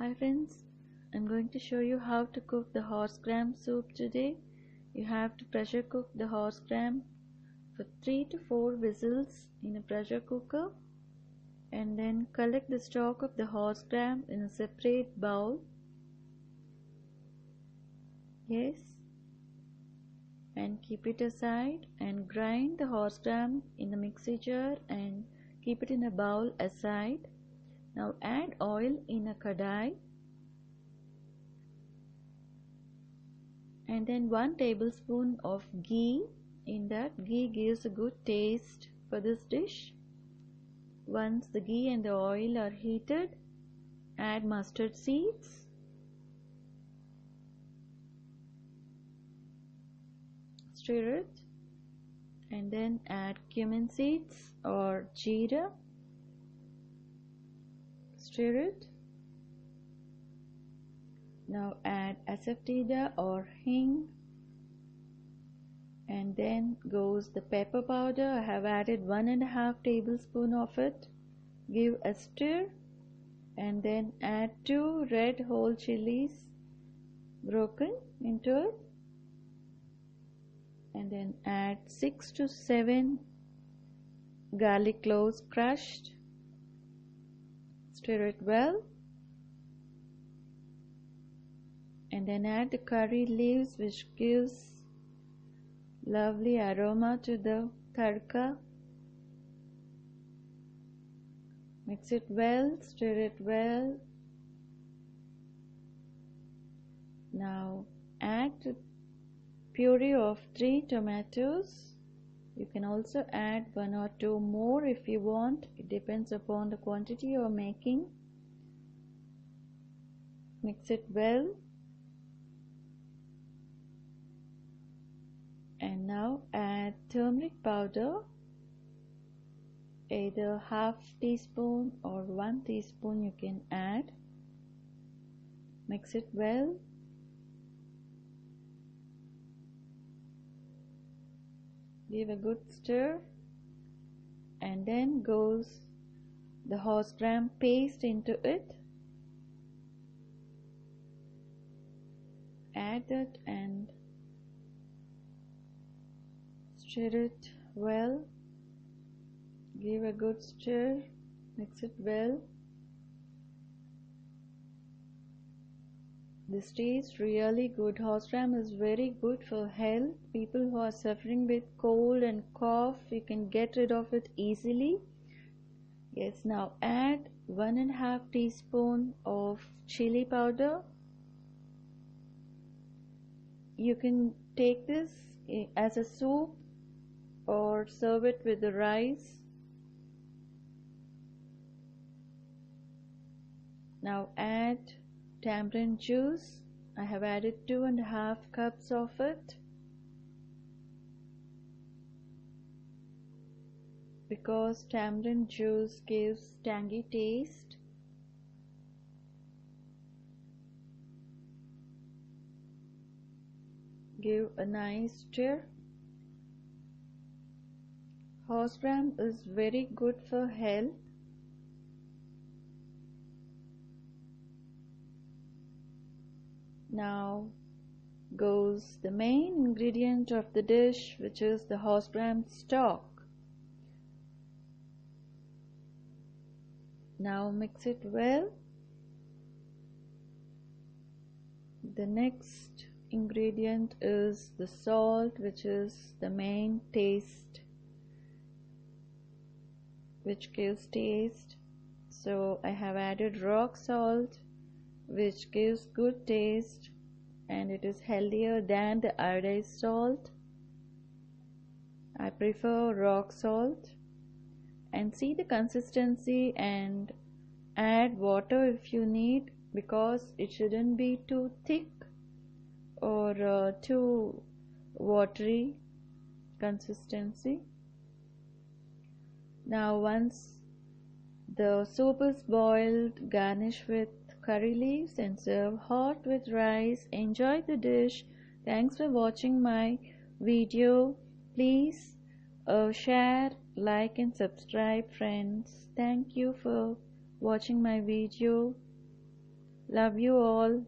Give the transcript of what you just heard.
Hi friends, I'm going to show you how to cook the horsegram soup today. You have to pressure cook the horsegram for 3 to 4 whistles in a pressure cooker, and then collect the stalk of the horsegram in a separate bowl. Yes, and keep it aside and grind the horsegram in a mixer jar and keep it in a bowl aside. Now add oil in a kadai and then 1 tablespoon of ghee. In that, ghee gives a good taste for this dish. Once the ghee and the oil are heated, add mustard seeds, stir it, and then add cumin seeds or jeera, stir it. Now add asafoetida or hing, and then goes the pepper powder. I have added 1.5 tablespoon of it. Give a stir and then add 2 red whole chilies broken into it, and then add 6 to 7 garlic cloves crushed. Stir it well, and then add the curry leaves, which gives lovely aroma to the tadka. Mix it well, stir it well. Now add the puree of 3 tomatoes. You can also add 1 or 2 more if you want. It depends upon the quantity you're making. Mix it well. And now add turmeric powder, either half teaspoon or 1 teaspoon you can add. Mix it well. Give a good stir, and then goes the horsegram paste into it. Add it and stir it well. Give a good stir, mix it well. This tastes really good. Horsegram is very good for health. People who are suffering with cold and cough, you can get rid of it easily. Yes, now add 1.5 teaspoon of chili powder. You can take this as a soup or serve it with the rice. Now add tamarind juice. I have added 2.5 cups of it because tamarind juice gives tangy taste. Give a nice stir. Horsegram is very good for health. Now goes the main ingredient of the dish, which is the horsegram stalk. Now mix it well. The next ingredient is the salt, which is the main taste, which gives taste. So I have added rock salt, which gives good taste, and it is healthier than the iodized salt. I prefer rock salt. And see the consistency and add water if you need, because it shouldn't be too thick or too watery consistency. Now once the soup is boiled, garnish with curry leaves and serve hot with rice. Enjoy the dish. Thanks for watching my video. Please share, like and subscribe, friends. Thank you for watching my video. Love you all.